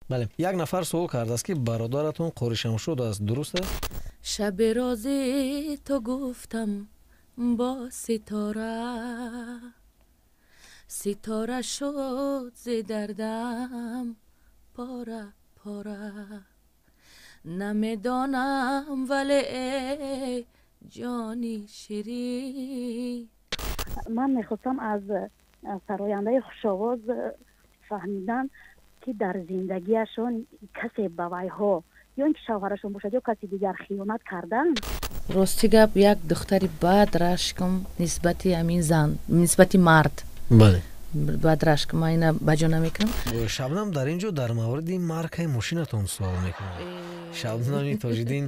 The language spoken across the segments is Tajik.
бале, як нафар суол кардааст ки бародаратон Қори Шамшуд аст, дуруст аст? шаби рози то гуфтам با ستاره ستاره شد ز دردم پاره پاره نمیدانم ولی ای جانی شیرین. من میخواستم از سراینده خوشاواز فهمیدن که در زندگیشون کسی به ویها یا اینکه شوهرشون باشد یا کسی دیگر خیانت کردن. راستی گپ یک دختری بد رشکم نسبتی همین زن نسبتی مرد бале, بد رشکم اینا بجا نمیکنم. шабнам дар ин ҷо дар мавриди маркаи мошинатон суол мекунам. шабнами тоҷиддин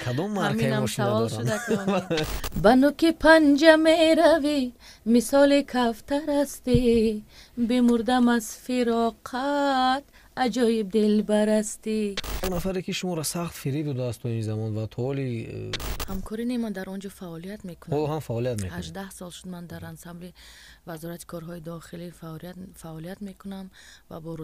кадом маркаи همینم мошина سوال доранд? شده که بنو که پنجه می روی مثال کفتر هستی بمردم از فراقت عجایب دل برستی. як нафаре ки шуморо сахт фириб додааст то ин замон ва то ҳоли همکاری نیمان در آنجا فعالیت میکنم. ҳоло ҳам фаъолият мекунед. 18 سال شد من در انسمبل وزارت کارهای داخلی فعالیت میکنم و با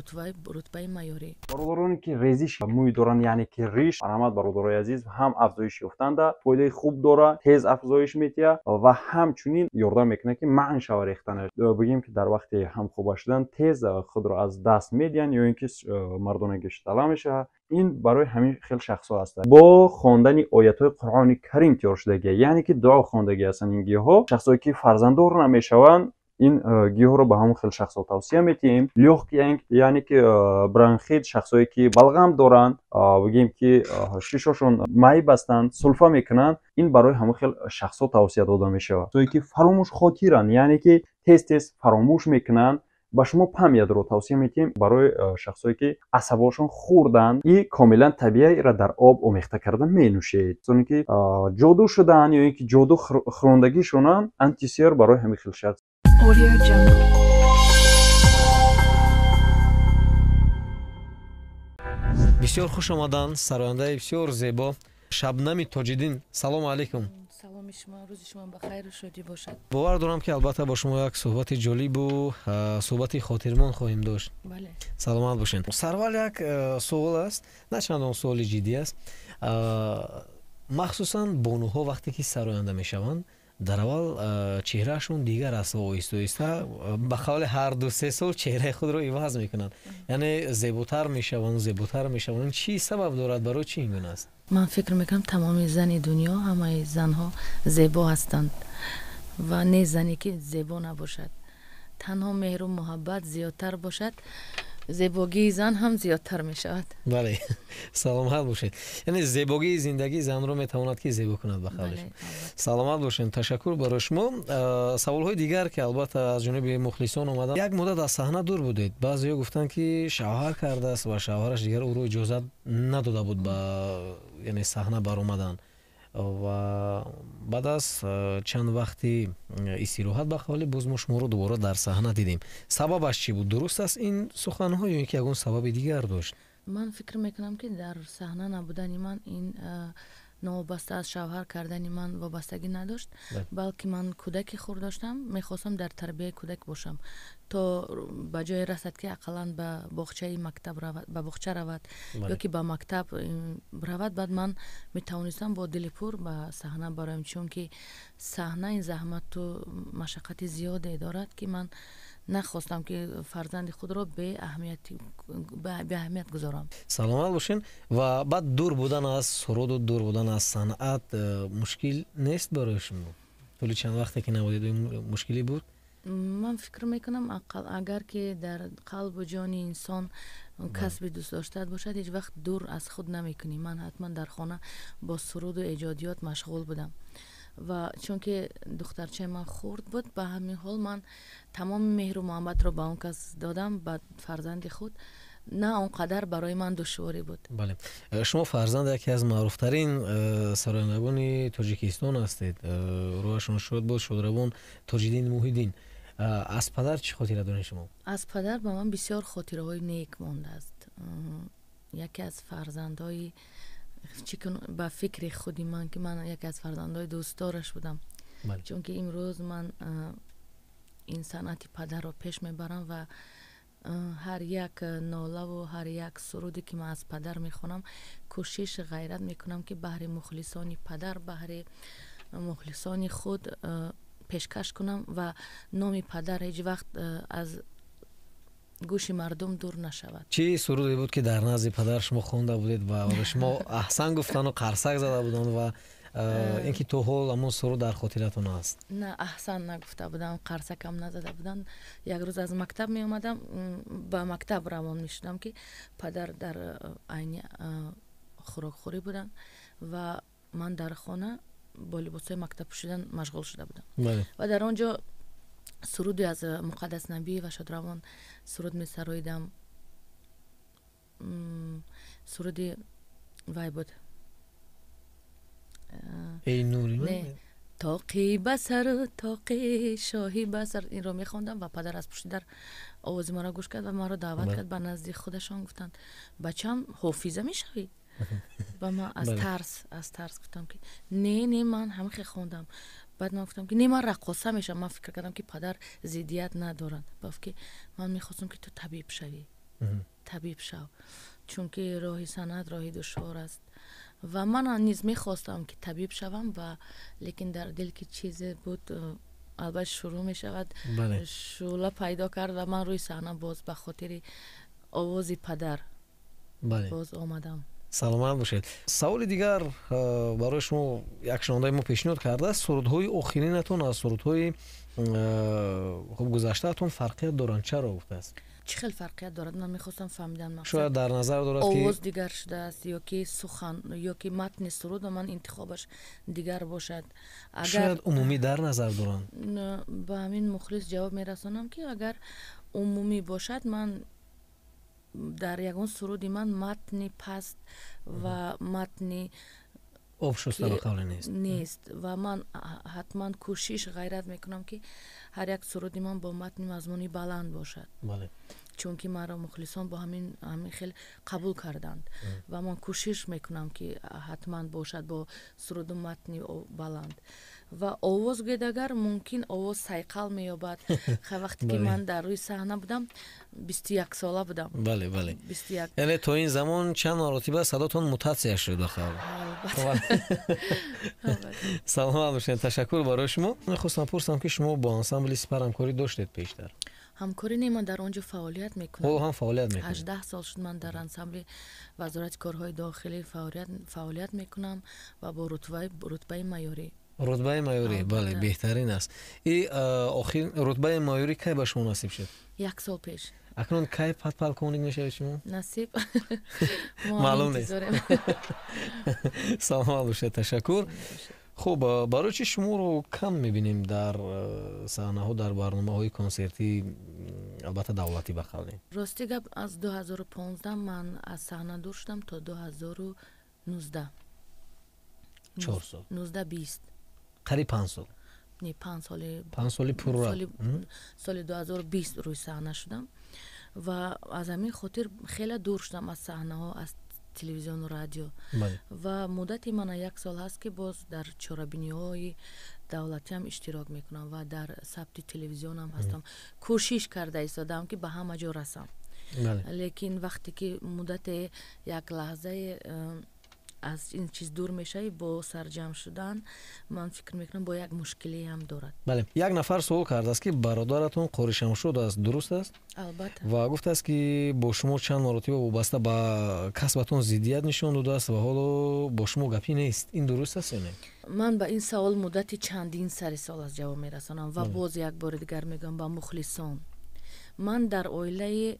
رتبه معیاری. бародароне ки резиш мӯй доранд, яъне ки риш, марҳамат бародарои азиз, ҳам афзоиш ёфтанда, фоидаи хуб дора, тез афзоиш метиҳад ва ҳамчунин ёрдам мекунад ки манъ шава рехтанаш. Бигем ки дар вақти ҳамхоба шудан тез худро аз даст медиҳанд ё ин ки мардонагиш талаб мешавад. ин барои ҳамин хел шахсҳо ҳастад. бо хондани оятҳои Қуръони Карим тиёршудаги, яъне ки дуо хондаги ҳастанд ин гиёҳҳо. шахсое ки фарзанддор намешаванд, ин гиёҳро ба ҳамон хел шахсҳо тавсия метиҳем. лёгкий, яъне ки бронхит, шахсое ки балғам доранд, бигем ки шишошон майъ бастанд, сулфа мекунанд, ин барои ҳамон хел шахсҳо тавсия дода мешавад. шахсое ки фаромӯшхотиранд, яъне ки тез фаромӯш мекунанд, ба шумо памятро тавсия метиҳем. барои шахсое ки асабошон хурданд, и комилан табииро дар об омехта карда менӯшед. касоне ки ҷодӯ шудаанд ё ин ки ҷодӯ хӯрондагӣ шунанд, антисер барои ҳамин хел шахс. бисёр хуш омаданд сарояндаи бисёр зебо Шабнами Тоҷиддин. салому алайкум. саломи шумо, рӯзи шумо бахайру шодӣ бошад. бовар дорам ки албатта бо шумо як суҳбати ҷолибу суҳбати хотирмон хоҳем дошт. бале. саломат бошед. сарвал як суол аст, на чандон суоли ҷиддӣ аст. махсусан бонуҳо вақте ки сароянда мешаванд, дар аввал чеҳраашон дигар аст ва оҳиста оҳиста ба қавли ҳар 2-3 сол чеҳраи худро иваз мекунанд, яъне зеботар мешаванд. чӣ сабаб дорад, барои чӣ ин гуна аст? من فکر میکنم تمام زن دنیا همه زنها زیبا هستند و نه زنی که زیبا نباشد. تنها مهر و محبت زیادتر باشد، زیباگی زن هم زیادتر می شود. بله سلامت باشید. یعنی زیباگی زندگی زن رو میتواند که زیبا کند به قولش. سلامت باشین. تشکر برای شما. سوال های دیگر که البته از جانب مخلصان اومدن، یک مدت از صحنه دور بودید. بعضیا گفتن که شوهر کرده است و شوهرش دیگر او رو اجازه نداده بود به یعنی صحنه بر اومدن و بعد از چند وقتی استراحت به قولی باز ما شما رو دوباره در صحنه دیدیم. سببش چی بود؟ درست است این سخن‌ها یا اینکه یگان سبب دیگر داشت؟ من فکر میکنم که در صحنه نبودن من این نوابسته از شوهر کردن من وابستگی نداشت، بلکه من کودکی خور داشتم، میخواستم در تربیه کودک باشم تا به جای رسد که اقلا به باغچه مکتب رود، به باغچه رود یا که به مکتب رود. بعد من میتونستم با دل پر به صحنه برایم، چون که صحنه این زحمت و مشقت زیاده دارد که من نخواستم که فرزند خود را به اهمیت گذارم. سلامت باشین. و بعد دور بودن از سرود و دور بودن از صنعت مشکل نیست برای شما؟ طول چند وقتی که نبودید این مشکلی بود؟ من فکر میکنم اگر که در قلب و جان انسان کسب دوست داشته باشد هیچ وقت دور از خود نمیکنی. من حتما در خانه با سرود و ایجادیات مشغول بودم و چون که دخترچه من خورد بود، به همین حال من تمام مهر و محبت رو به اون کس دادم، به فرزند خود. نه اونقدر برای من دشواری بود. بله. شما فرزند یکی از معروفترین سرایندگان تاجیکستان هستید. روحشون شاد بود، شادروان تاجدین موحیدین. از پدر چه خاطره دارین شما؟ از پدر به من بسیار خاطره های نیک مانده است. یکی از فرزندای با فکر خودی من که من یکی از فرزندای دوستدارش بودم. چون که امروز من این صنعت پدر رو پیش میبرم و ҳар як нолаву ҳар як суруде ки ман аз падар мехонам кӯшиш ғайрат мекунам ки баҳри мухлисони падар баҳри мухлисони худ пешкаш кунам ва номи падар ҳеҷ вақт аз гӯши мардум дур нашавад. чӣ суруде буд ки дар назди падар шумо хонда будед ва шумо аҳсан гуфтану қарсак зада буданд ва ин ки то ҳол ҳамон суруд дар хотиратон аст? На, аҳсан нагуфта будам, қарсакам назада будам. Як рӯз аз мактаб меомадам, ба мактаб равон мешудам ки падар дар айни хӯрокхӯрӣ буданд ва ман дар хона бо либосҳои мактаб пӯшидан машғул шуда будам. Ва дар он ҷо суруди аз муқаддас набӣ ва шодравон суруд месароидам. суруди вай буд. эй нури не тоқи басар тоқи шоҳи басар, инро мехондам ва падар аз пушти дар овози маро гӯш кард ва маро даъват кард ба назди худашон. гуфтанд бачам ҳофиза мешавӣ? ва ман аз тарс гуфтам ки не ман ҳамихе хондам. баъд ман гуфтам ки не ман рақоса мешавам. ман фикр кардам ки падар зиддият надорад. гуфт ки ман мехостам ки ту табиб шавӣ. табиб шав, чунки роҳи санъат роҳи душвор аст. ва ман низ мехостам ки табиб шавам ва лекин дар дил ки чизе буд албатта шурӯъ мешавад. шӯъла пайдо кард ва ман рӯи саҳна боз ба хотири овози падар боз омадам. саломат бошед. саволи дигар барои шумо як шунавандаи мо пешниҳод кардааст. сурудҳои охиринатон аз сурудҳои гузаштаатон фарқият доранд. чаро гуфтааст? чӣ хел фарқият дорад? ман мехостам фаҳмидан мақсад. шояд дар назар дорад ки овоз дигар шудааст ё ки сухан ё ки матни суруд ва ман интихобаш дигар бошад. шояд умумӣ дар назар доранд. ба ҳамин мухлис ҷавоб мерасонам ки агар умумӣ бошад, ман дар ягон суруди ман матни паст ва матни обшуста ба қавле нест ва ман ҳатман кӯшиш ғайрат мекунам ки ҳар як суруди ман бо матни мазмуни баланд бошад. чунки маро мухлисон бо ҳамин хел қабул карданд ва ман кӯшиш мекунам ки ҳатман бошад бо суруду матни баланд. ва овоз гӯедагар мумкин овоз сайқал меёбад. вақте ки ман дар рӯи саҳна будам 21 сола будам. бале яъне то ин замон чанд маротиба садотон мутатсия шуд бахал. саломат бошед. ташаккур барои шумо. мехостам пурсам ки шумо бо ансамбли Сипар ҳамкорӣ доштед пештар? ҳамкорӣ не, ман дар он ҷо фаъолият мекунам. ҳам фаъолият мекунам. 18 сол шуд ман дар ансамбли вазорати корҳои дохилӣ фаъолият мекунам ва бо рутбаи майёрӣ. рутбаи майёрӣ, бале, беҳтарин аст. И охир рутбаи майёрӣ кай ба шумо насиб шуд? 1 сол пеш. акнун кай подполковник мешавед шумо? насиб маълум нест. саломат бошед. ташаккур. хуб, барои чӣ шуморо кам мебинем дар саҳнаҳо, дар барномаҳои консертӣ, албатта давлатӣ ба қавле? рости гап, аз 2015 ман аз саҳна дур шудам то 2019. 4 сол. 19-20. қариб 5 сол. не 5 соли. 5 соли пурра. соли 2020 рӯи саҳна шудам ва аз ҳамин хотир хеле дур шудам аз саҳнаҳо, аз телевизиону радио. ва муддати мана 1 сол ҳаст ки боз дар чорабиниҳои давлатиам иштирок мекунам ва дар сабти телевизионам ҳастам. кӯшиш карда истодам ки ба ҳама ҷо расам. лекин вақте ки муддате як лаҳзае аз ин чиз дур мешавӣ, бо сарҷамъ шудан, ман фикр мекунам бо як мушкилӣ ҳам дорад. бале, як нафар суол кардааст ки бародаратон Қори Шамшуд аст, дуруст аст? албатта. ва гуфтааст ки бо шумо чанд маротиба вобаста ба касбатон зиддият нишон додааст ва ҳоло бо шумо гапӣ нест. ин дуруст аст ё не? ман ба ин савол муддати чандин сари сол аз ҷавоб мерасонам ва боз як бори дигар мегӯям ба мухлисон. ман дар оилаи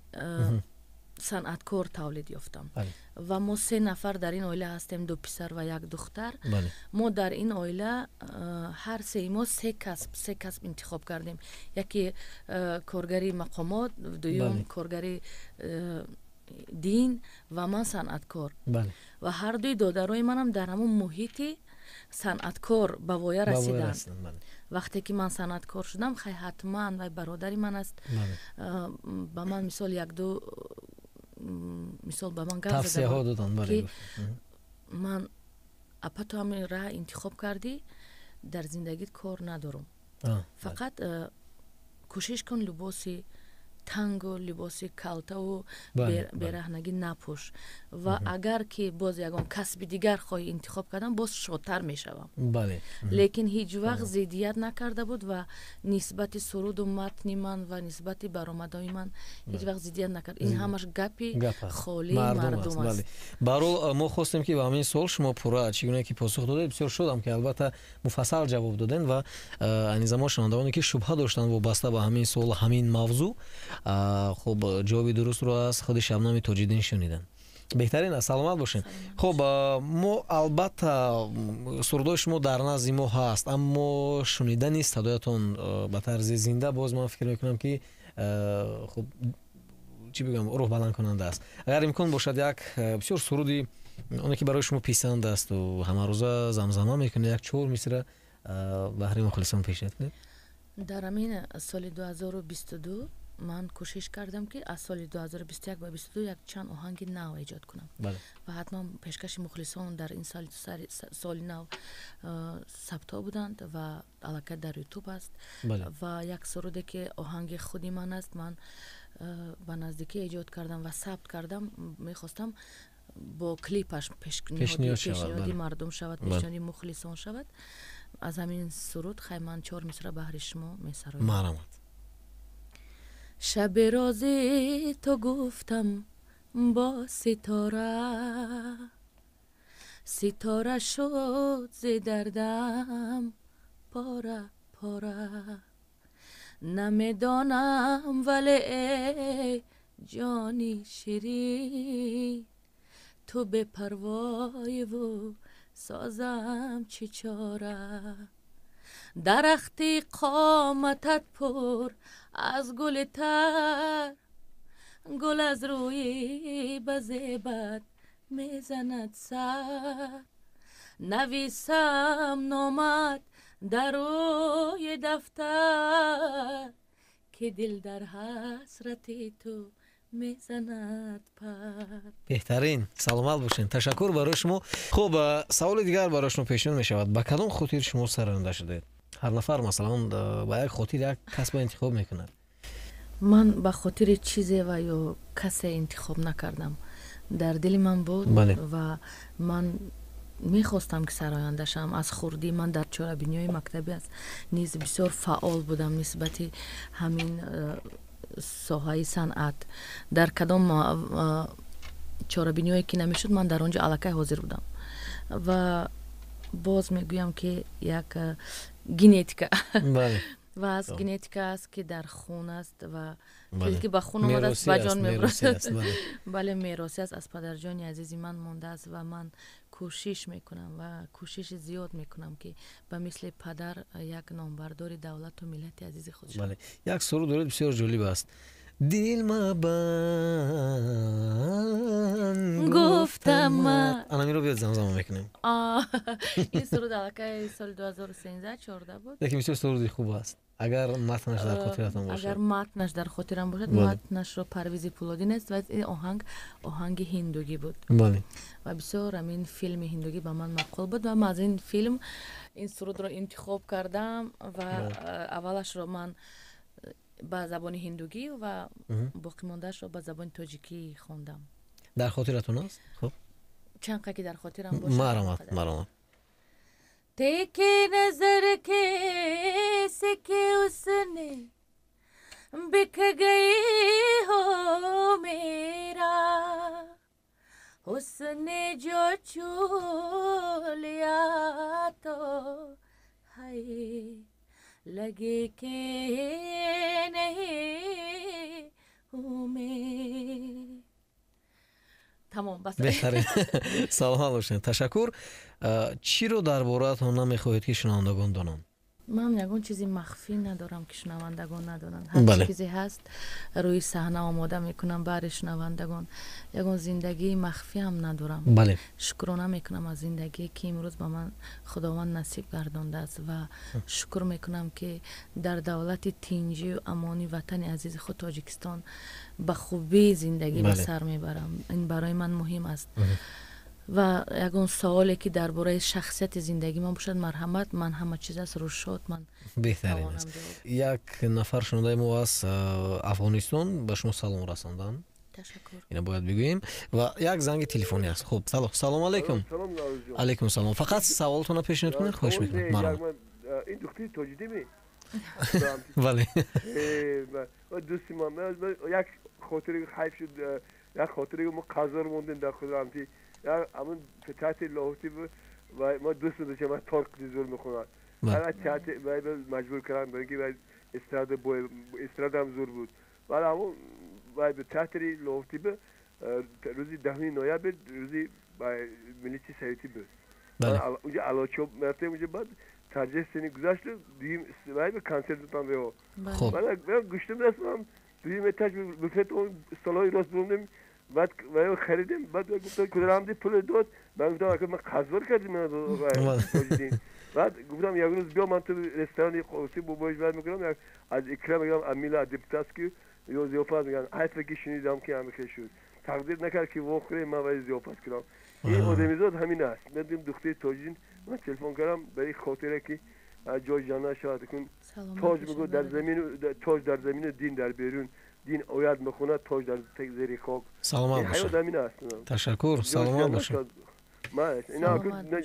санъаткор тавлид ёфтам ва мо 3 нафар дар ин оила ҳастем, 2 писар ва 1 духтар. мо дар ин оила ҳар сеи мо 3 касб интихоб кардем. яке коргари мақомот, дуюм коргари дин ва ман санъаткор. ва ҳар дуи додарои манам дар ҳамон муҳити санъаткор ба воя расиданд. вақте ки ман санъаткор шудам, хай ҳатман вай бародари ман аст. ба ман мисол 1-2 мисол ба ман гап зада ки ман апа ту ҳамин раҳ интихоб кардӣ, дар зиндагит кор надорам. фақат кӯшиш кун либоси тангу либоси калтаву бераҳнагӣ напӯш ва агар ки боз ягон касби дигар хоҳӣ интихоб кардан боз шодтар мешавам. лекин ҳеҷ вақт зиддият накарда буд ва нисбати суруду матни ман ва нисбати баромадҳои ман ҳеҷ вақт зиддият накард. ин ҳамаш гапи холии мардум аст. барҳол мо хостем ки ба ҳамин суол шумо пурра чӣ гуна ки посух додед. бисёр шудам ки албатта муфассал ҷавоб додем ва айни замон шунавандагоне ки шубҳа доштанд вобаста ба ҳамин суол ҳамин мавзӯъ хуб ҷавоби дурустро аз худи Шабнами Тоҷиддин шуниданд. беҳтарин аст. саломат бошед. хуб мо албатта сурудои шумо дар назди мо ҳаст, аммо шунидани садоятон ба тарзи зинда боз ман фикр мекунам ки хуб чӣ бигӯям рӯҳ баландкунанда аст. агар имкон бошад як бисёр суруди оне ки барои шумо писанд асту ҳамарӯза замзама мекунед як 4 мисра баҳри мухлисон пешниҳод кунед. дар амин соли 2022 ман кӯшиш кардам ки аз соли 2021 ба 22 як чанд оҳанги нав эҷод кунам ва ҳатман пешкаши мухлисон дар ин соли нав сабто буданд ва аллакай дар ютуб аст ва як суруде ки оҳанги худи ман аст ман ба наздикӣ эҷод кардам ва сабт кардам. мехостам бо клипаш пешниҳоди мардум шавад, пешниҳоди мухлисон шавад. аз ҳамин суруд хай ман 4 мисра баҳри шумо месароям. марамат. шаби рози то гуфтам бо ситора, ситора шуд зи дардам пора пора. намедонам вале эй ҷони ширин, ту бепарвоиву созам чӣ чора. дарахти қоматат пур аз гули тар, гул аз рӯи базебат мезанад сар. нависам номат дар рӯи дафтар, ки дил дар ҳасрати ту мезанад пар. беҳтарин. саломат бошед. ташаккур барои шумо. хуб саволи дигар барои шумо пешниҳод мешавад. ба кадом хотир шумо саронда шудед? ҳар нафар масалан ба як хотир як касбро интихоб мекунад. ман ба хотири чизе ва ё касе интихоб накардам. дар дили ман буд ва ман мехостам ки сароянда шавам. аз хурдӣ ман дар чорабиниҳои мактаби аст низ бисёр фаъол будам нисбати ҳамин соҳаи санъат. дар кадом чорабиниҳое ки намешуд ман дар он ҷо аллакай ҳозир будам ва боз мегӯям ки як генетика ва аз генетика аст ки дар хун аст ва чизе ки ба хун омадааст ба ҷон мебурад. бале меросӣ аст, аз падарҷони азизи ман мондааст ва ман кӯшиш мекунам ва кӯшиши зиёд мекунам ки ба мисли падар як номбардори давлату миллати азизи худ шавам. як суруд доред бисёр ҷолиб аст. дил мабанд гуфтамат. анамиро биёд замзама мекунем. ин суруд аллакай соли 2013-14 буд. лекин бисёр суруди хуб аст. агар матнаш дар хотиратон бошад. агар матнаш дар хотирам бошад, матнашро Парвизи Пулодин аст ва ин оҳанги ҳиндугӣ буд. ва бисёр амин филми ҳиндугӣ ба ман маъқул буд ва ман аз ин филм ин сурудро интихоб кардам ва аввалашро ман ба забони ҳиндугӣ ва боқимондаашро ба забони тоҷикӣ хондам. дар хотиратон аст? хуб чанд ки дар хотирам бошад. марамат. तेके नजर कैसे के उसने बिक गई हो मेरा, उसने जो छू लिया तो हाय लगे के नहीं हूँ मैं. тамом бас. беҳтарин. саломат бошед. ташаккур. чиро дар бораатон намехоҳед ки шунавандагон донанд? ман ягон чизи махфӣ надорам ки шунавандагон надонанд. ҳар чизе ҳаст рӯи саҳна омода мекунам бари шунавандагон. ягон зиндагии махфиам надорам. шукрона мекунам аз зиндагие ки имрӯз ба ман худованд насиб гардондааст ва шукр мекунам ки дар давлати тинҷию амони ватани азизи худ Тоҷикистон ба хубӣ зиндагӣ ба сар мебарам. ин барои ман муҳим аст. و یگان سوالی که درباره شخصیت زندگی من باشد مرحمت من همه چیز از روش شد من بهترین است. یک نفر شنونده ما از افغانستان به شما سلام رساندن. تشکر. اینا باید بگوییم و یک زنگ تلفنی است. خب سلام علیکم. علیکم سلام. فقط سوالتون رو پیشنهاد کنید خواهش میکنم. مرحبا. این دکتر توجیدی می بله. دوستی من یک خاطری حیف شد یک خاطری ما قزار موندن در خود رامتی یا همون تحت لاهوتی و ما دوست داشتیم من تارک زور میخونم حالا تحت مجبور کردم برای اینکه استراد هم زور بود ولی همون و به تحت لاهوتی به روزی 10 نوامبر روزی ملیتی سیاتی بود اونجا علاچوب مرته اونجا بعد ترجیح سنی گذاشت دیم وای به کانسر دادم به او من گوشتم رسم دیم اتاج بفت اون سالای راست بودم بعد وای خریدم بعد گفتم کدام دی پول داد من گفتم که من قزور کردم من بعد گفتم یک روز بیا من تو رستوران قوسی بوبوش بعد میگم از اکرام میگم امیلا دپتاسکی یا زیافت میگن حتی که شنیدم که امریکا شد تقدیر نکرد که واقعا من وای زیافت کردم این آدمیزاد همین است من دختر توجین من تلفن کردم برای خاطره که جای جانا شاهد کن تاج میگو در زمین تاج در زمین دین در بیرون دین آیات میخونه تاج در زیر خاک سلام باشه همین است تشکر سلام باشه ما اینا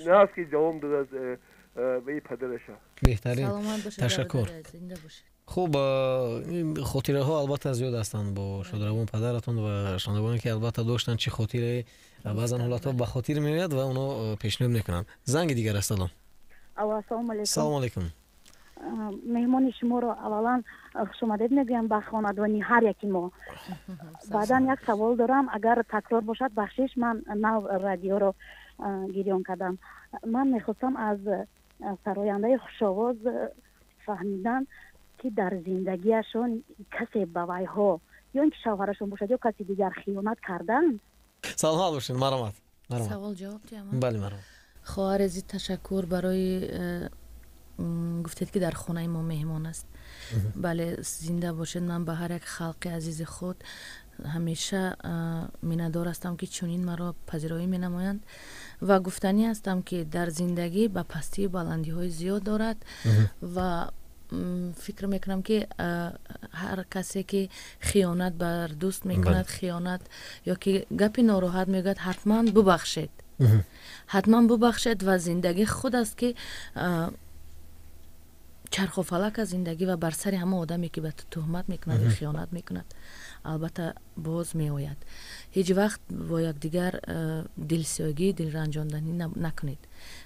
نه که جواب داد از به پدرش بهترین تشکر خوب این خاطره ها البته زیاد هستند با شادروان پدرتون و شنوندگانی که البته داشتن چه خاطره بعضا حالات ها به خاطر میاد و اونو پیشنهاد میکنن. زنگ دیگر است. سلام علیکم. سلام علیکم. مهمان شما رو اولا خوش آمدید میگم به خانوادگی هر یکی ما. بعدا یک سوال دارم اگر تکرار باشد بخشش من نو رادیو رو گریان کردم. من میخواستم از سراینده خوشاواز فهمیدن که در زندگیشون کسی بوای ها یا اینکه شوهرشون باشد یا کسی دیگر خیانت کردن. سلام باشین. مرحمت. سوال جواب دیدم. بله مرحبا. خواهر عزیز تشکر برای گفتید که در خانه ما مهمان است. بله زنده باشید. من به هر یک خلق عزیز خود همیشه میندار هستم که چنین مرا پذیرایی می نمایند و گفتنی هستم که در زندگی به پستی بلندی های زیاد دارد و فکر میکنم که هر کسی که خیانت بر دوست میکند خیانت یا که گپی ناراحت میگد حتما ببخشید حتما ببخشید و زندگی خود است که چرخ و فلک از زندگی و بر سر همه آدمی که به تهمت میکند و خیانت میکند البته باز میآید. هیچ وقت با یک دیگر دلسوگی دل رنجاندنی نکنید.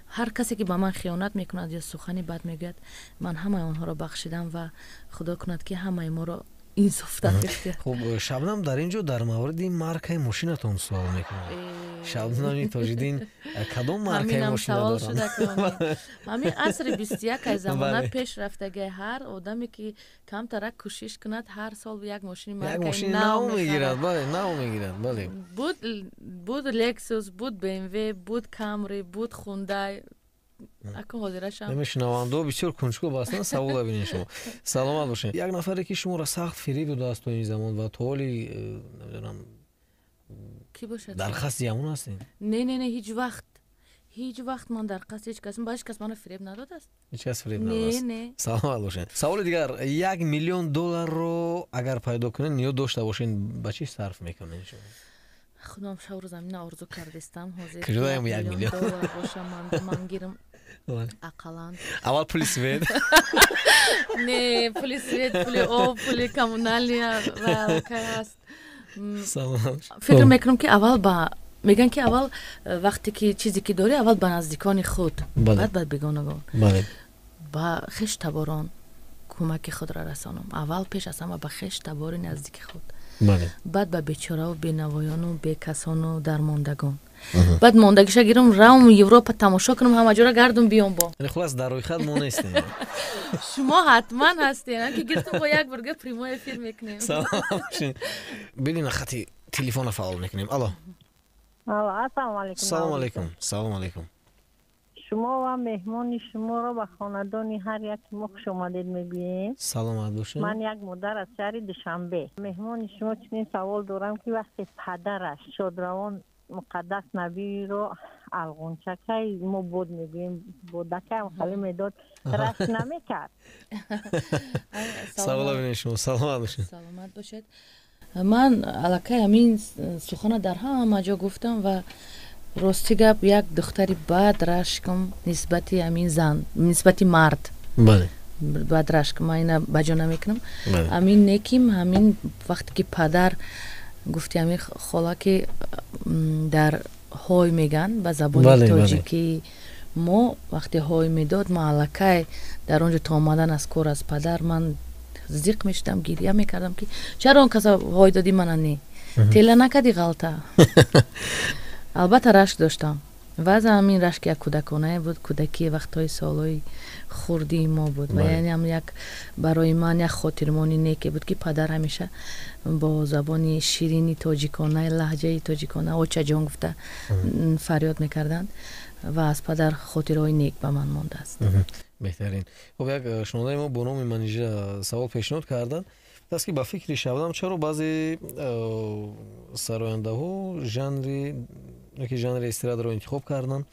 هر کسی که با من خیانت میکند یا سخنی بد میگوید من همه آنها را بخشیدم و خدا کند که همه ما را انصاف دهد. خب شبنم در اینجا در مورد این مارکای ماشینتون سوال میکنم. شبنم تاجدین کدام مارکای ماشین دارن؟ همین عصر 21 از زمانه پیش رفتگی هر آدمی که کم ترک کوشش کند هر سال یک ماشین مارکای نو میگیرد. بله نو میگیرد. بله بود لکسوس بود BMW بود کامری بود خوندای اکو حاضرشم نمیشنوند بسیار کنجکاو هستن. سوال ببینید شما. سلامت باشین. یک نفری که شما را سخت فریب داده است تو این زمان و تو حالی نمیدونم کی باشد درخواست یمون هستین؟ نه هیچ وقت من درخواست هیچ کس باش کس منو فریب نداده است. هیچ کس فریب نداده است. نه سلامت باشین. سوال دیگر 1 میلیون دلار رو اگر پیدا کنین یا داشته باشین به چی صرف میکنین شما؟ خودم شاور زمین آرزو کردستم حاضر کجا 1 میلیون دلار باشم من گیرم اقلان اول پلیس وید نه پلیس وید پلی او پلی کمونالی و است. فکر میکنم که اول با میگن که اول وقتی که چیزی که داری اول به نزدیکان خود بعد به بیگانگان با خش تباران کمک خود را رسانم. اول پیش از همه به خش تبار نزدیک خود بعد به بیچاره و بینوایان و بیکسان و درماندگان بعد ماندگیش گیرم روم یوروپا تماشا کنم همه جا را گردم بیام با خلاص در روی خط ما نیستیم. شما حتما هستین که گفتم با یک برگه پریمو افیر میکنیم. سلام باشین. ببین خطی تلفن فعال میکنیم. الو السلام علیکم. سلام علیکم. سلام علیکم. شما و مهمان شما را به خاندان هر یک ما خوش آمدید میگوییم. سلامت باشین. من یک مادر از شهر دوشنبه. مهمان شما چنین سوال دارم که وقتی پدرش شادروان مقدس نبی رو الغنچکه ما بود میگیم بودکه خیلی میداد رشت نمیکرد. سلامت باشید. سلامت باشید. من علاقه همین سخن در همه جا گفتم و راستی گپ یک دختری بد رشکم نسبتی همین زن نسبتی مرد بله بد رشکم اینا بجا نمیکنم. همین نکیم همین وقتی که پدر گفتی همین خالا که در های میگن به زبان تاجیکی ما وقتی های میداد ما علاقه در اونجا تا آمدن از کار از پدر من زیق میشدم گریه میکردم که چرا اون کسا های دادی من نی تیله نکدی غلطه. البته رشک داشتم و از همین رشک یک کودکانه بود. کودکی وقتهای سالهای خوردی ما بود و یعنی هم یک برای من یک خاطرمانی نیکی بود که پدر همیشه با زبانی شیرینی تاجیکانه لهجه تاجیکانه اوچه جان گفته فریاد میکردند و از پدر خاطرهای نیک به من مانده است. بهترین. خب یک شنونده ما با نام منیژه سوال پیشنهاد کردند است که با فکری شدم چرا بعضی سراینده ها ژانر استراد رو انتخاب کردن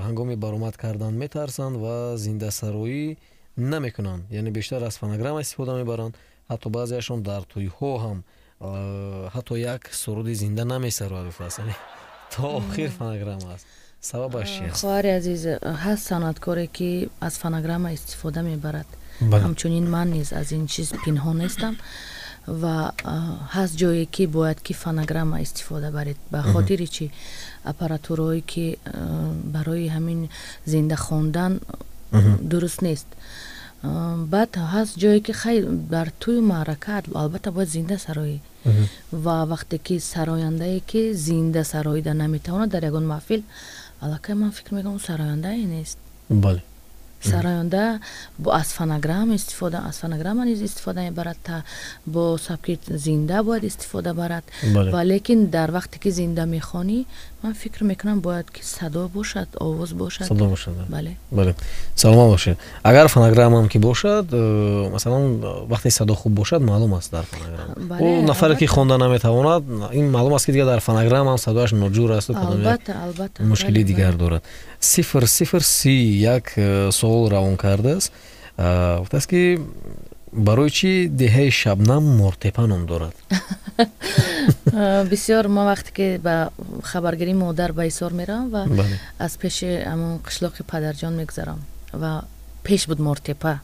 هنگامی برآمد کردن میترسند و زنده سرایی نمیکنن، یعنی بیشتر از فونوگرام استفاده میبرند. حتی بعضیشون در توی ها هم حتی یک سرود زنده نمیسراد فرستن تا آخر فونوگرام است. سببش چیست؟ خواهر عزیز هست صنعتکاری که از فونوگرام استفاده میبرد. همچنین من نیز از این چیز پنهان نیستم و هست جایی که باید که فونوگرام استفاده برید به خاطر چی اپاراتورایی که برای همین زنده خواندن درست نیست. بعد هست جایی که خیلی در توی معرکت البته باید زنده سرایی و وقتی که سراینده که زنده سرایی در نمیتونه در یگان محفل علاقه من فکر میکنم اون سراینده ای نیست. بله سراینده با از فونوگرام استفاده میبرد تا با سبک زنده باید استفاده برد. ولیکن در وقتی که زنده میخوانی من فکر میکنم باید که صدا باشد آواز باشد. صدا باشد. بله سلام باشید. اگر فونوگرام هم که باشد مثلا وقتی صدا خوب باشد معلوم است در فونوگرام اون نفری که خوانده نمیتواند این معلوم است که دیگه در فونوگرام هم صداش ناجور است و البته مشکلی دیگر دارد. 003 یک سوال روان کرده است. گفته است که برای چی دهه شبنم مرتپه نام دارد؟ بسیار ما وقتی که به خبرگیری مادر به ایثار میرم و از پیش همون قشلاق پدرجان میگذرم و پیش بود مرتپه.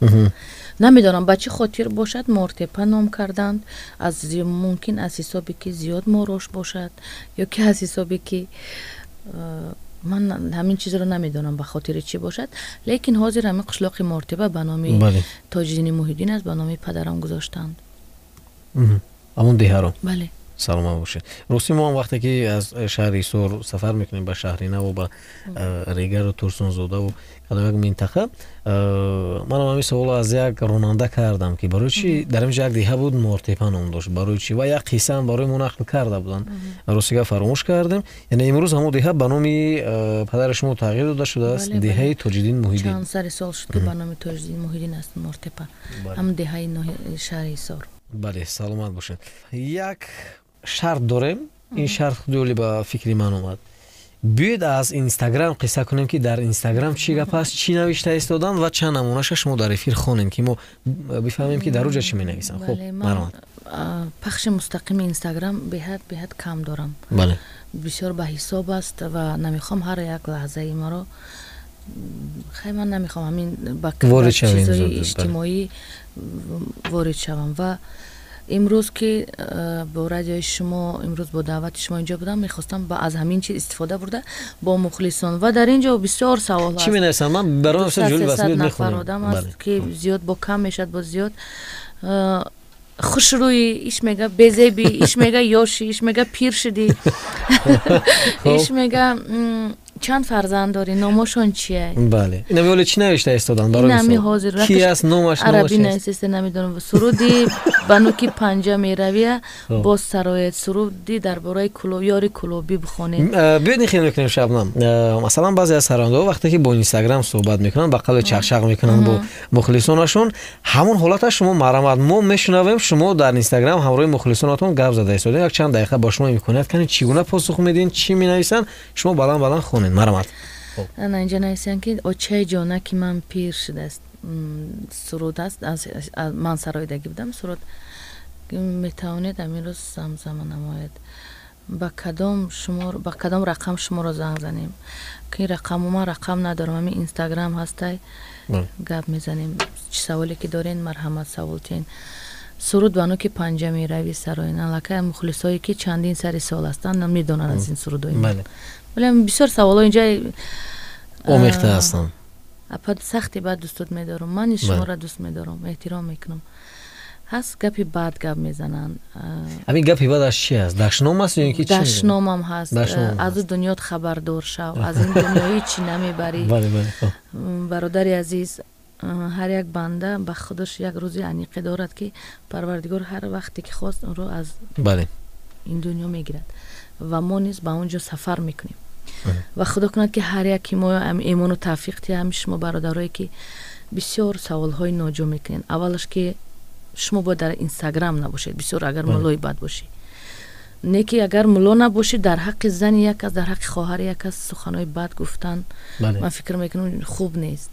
نمیدانم بچه خاطر باشد مرتپه نام کردند. از ممکن از حسابی که زیاد موروش باشد یا که از حسابی که من همین چیز رو نمیدونم به خاطر چی باشد، لیکن حاضر همین قشلاق مرتبه به نام تاج‌الدین محی‌الدین از به نام پدرم گذاشتند. همون دیه رو. بله. سلام باشید. روسی ما هم وقتی که از شهر ایسور سفر میکنیم به شهرینه و به ریگر و تورسون زوده و کدام یک منطقه، من هم همین سوال از یک راننده کردم که برای چی در اینجا یک دیه بود مرتپه نام داشت، برای چی و یک قصه هم برای ما نقل کرده بودن. روسی که فراموش کردیم. یعنی امروز همون دیه به نام پدر شما تغییر داده شده است. دیه تاج‌الدین محی‌الدین. چند سال شد که به نام تاج‌الدین محی‌الدین است مرتپه. هم دیه شهر ایسور. بله سلامت باشید. یک شرط داریم. این شرط خیلی به فکری من اومد. بیاید از اینستاگرام قصه کنیم که در اینستاگرام چی گپ است، چی نوشته استادن و چند نمونهش شما در افیر خوانیم که ما بفهمیم که در اونجا چی می نویسن. خب من پخش مستقیم اینستاگرام بهت کم دارم. بله. بسیار به حساب است و نمیخوام هر یک لحظه ای ما رو خیلی من نمیخوام همین با چیزای اجتماعی وارد شوم و امروز که با رادیوی شما امروز با دعوت شما اینجا بودم میخواستم از همین چیز استفاده برده با مخلصان و در اینجا بسیار سوال هست. چی می‌نویسن؟ من برای نفس جولی بسمیت میخونم. آدم است که زیاد با کم میشد با زیاد خوش روی ایش میگه بزیبی ایش میگه یاشی ایش میگه پیر شدی ایش میگه چند فرزند داری؟ نامشون چیه؟ بله اینا ولی چی نوشته استادن این برای همی مثال حاضر کی است نامش عربی نوشته نمیدونم سرودی بانوکی پنجه میرویه باز سرایت سرودی درباره یاری کلوبی بخونید. بیاید خیلی میکنیم شبنم مثلا بعضی از سرانده ها وقتی که با اینستاگرام صحبت میکنن با قلب چقچق میکنن با مخلصانشون همون حالت شما مرامت ما میشنویم شما در اینستاگرام همراه مخلصانتون گپ زده استاد یک چند دقیقه با شما میکنید کنید چگونه پاسخ میدین چی مینویسن شما بلند خونین مرامت. نه اینجا نویسن که اوچه جانا که من پیر شده است سرود است از من سرایدگی بودم سرود میتوانید امین روز زمزمه نماید با کدام رقم شما رو زنگ زنیم که رقم ما رقم ندارم همین اینستاگرام هسته گپ میزنیم چه سوالی که دارین مرحمت سوالتین سرود بانو که پنجه میروی سراین علاقه مخلصایی که چندین سری سال هستن نمیدونن از این سرودای ولی بسیار سوالا اینجا آمیخته هستن اپا سختی بعد دوستت میدارم من شما را دوست میدارم احترام میکنم هست گپی بعد گپ میزنن همین گپی بعدش چی هست دشنام هست یا اینکه چی دشنام هم هست از دنیات خبردار شو از این دنیایی چی نمیبری برادری عزیز هر یک بنده به خودش یک روزی انیقه دارد که پروردگار هر وقتی که خواست اون رو از این دنیا میگیرد و ما نیز به اونجا سفر میکنیم و خدا کند که هر یکی ما ایمان و توفیق همیشه ما برادرایی که بسیار سوال های ناجو میکنین اولش که شما باید در اینستاگرام نباشید بسیار اگر ملای بد باشی نیکی اگر ملا نباشید در حق زن یک از در حق خواهر یک از سخنهای بد گفتن من فکر میکنم خوب نیست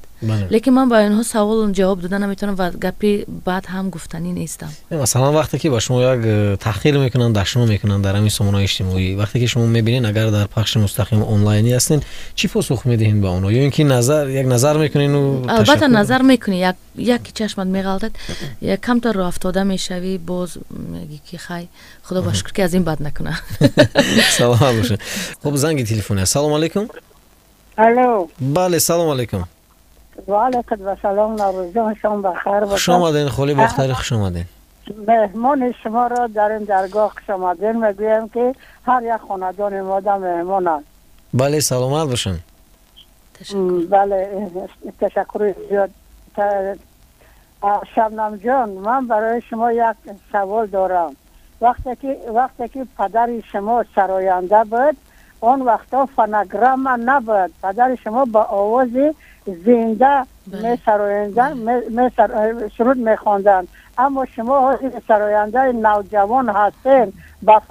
لیکن من با اینها سوال جواب دادن نمیتونم و گپی بعد هم گفتنی نیستم مثلا وقتی که با شما یک تحقیر میکنن دشنام میکنن در همین سامانه اجتماعی وقتی که شما میبینین اگر در پخش مستقیم آنلاینی هستین چی پاسخ میدین به اونها یا اینکه نظر میکنین و البته نظر میکنی یکی چشمت میغلطد یک کم تا راه افتاده میشوی باز میگی که خی خدا با شکر که از این بد نکنه سلام باشه خب زنگ تلفن سلام علیکم الو بله سلام علیکم و علیکم السلام نوروزان شما بخیر باشید خوش آمدین خالی بختری خوش آمدین مهمان شما را در این درگاه خوش آمدین میگویم که هر یک خاندان ما در مهمانند بله سلامت باشین بله تشکر زیاد شبنم جان من برای شما یک سوال دارم وقتی که پدر شما سراینده بود اون وقتا فونوگرام نبود پدر شما با آواز زنده سرود میخواندن اما شما سراینده نوجوان هستین با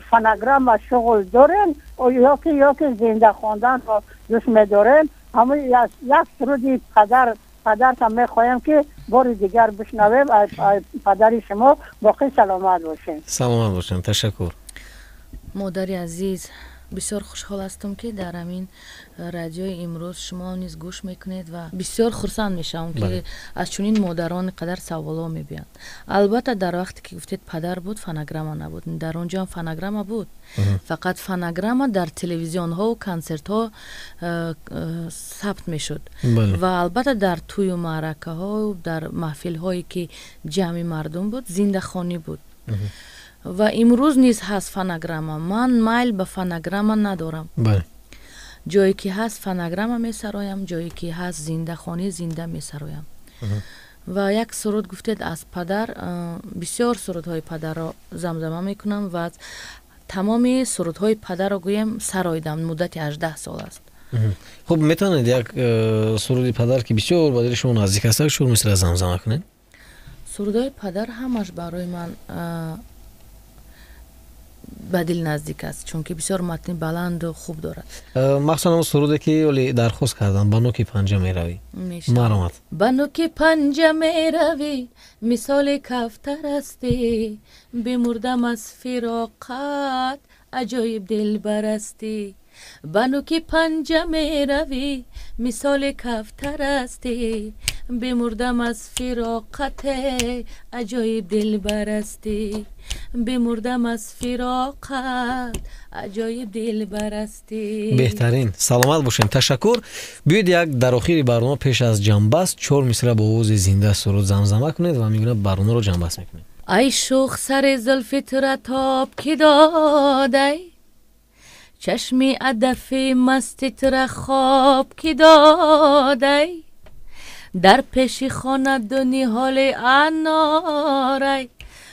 فونوگرام شغل دارین یا که زنده خواندن رو دوست میدارین همون یک سرودی پدر هم میخوایم که بار دیگر بشنویم پدر شما باقی سلامت باشین سلامت باشین تشکر مادری عزیز بسیار خوشحال هستم که در همین رادیوی امروز شما نیز گوش میکنید و بسیار خرسند میشم که از چنین مادران قدر سوالا میبیند البته در وقتی که گفتید پدر بود فونوگرام نبود در اونجا هم فونوگرام بود فقط فونوگرام در تلویزیون ها و کنسرت ها ثبت میشد و البته در توی و معرکه ها و در محفل هایی که جمع مردم بود زنده خوانی بود و امروز نیز هست فونوگرام من میل به فونوگرام ندارم جایی که هست فونوگرام میسرایم جایی که هست زنده خوانی زنده میسرایم و یک سرود گفتید از پدر بسیار سرودهای پدر را زمزمه میکنم و تمام سرودهای پدر را گویم سرایدم مدت 18 سال است خب میتونید یک سرودی پدر که بسیار با دل شما نزدیک است شروع مثل زمزمه کنید سرودهای پدر همش برای من بدل نزدیک است چون که بسیار متن بلند و خوب دارد مخصوصا سرودی که ولی درخواست کردن با نوک پنجه میروی مرحمت با نوک پنجه میروی مثال کفتر هستی بمردم از فراقت عجایب دلبر هستی با نوک پنجه میروی مثال کفتر هستی بمردم از فراقت عجایب دلبر هستی بمردم از فراقت عجایب دلبر هستی بهترین سلامت باشین تشکر بیاید یک در آخر برنامه پیش از جنبست 4 مصرع با آواز زنده سرود زمزمه کنید و میگونه برنامه رو جنبست میکنید ای شوخ سر زلفت را تاب که دادی چشمی ادفی مستت را خواب کی دادی در پیشی خانه دونی حال اناری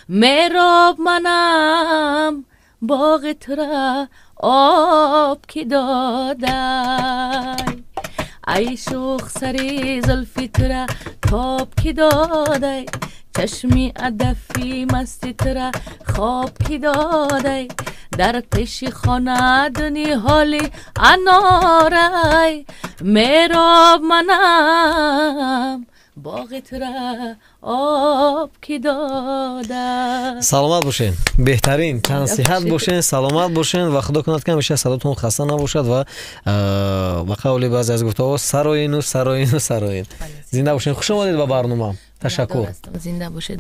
میراب منم باغت را آب کی دادی ای شوخ سری زلفت را تاب کی دادی چشمی ادفی مستت را خواب کی دادی در پیش خانه دونی حالی اناری میراب منم باغت را آب کی داده. سلامت باشین، بهترین تن صحت باشین، سلامت باشین و خدا کند که همیشه صداتون خسته نباشد و با قول بعضی از گفته‌ها سراین و سراین و سراین. زنده باشین. خوش آمدید به برنامه. تشکر. زنده باشید.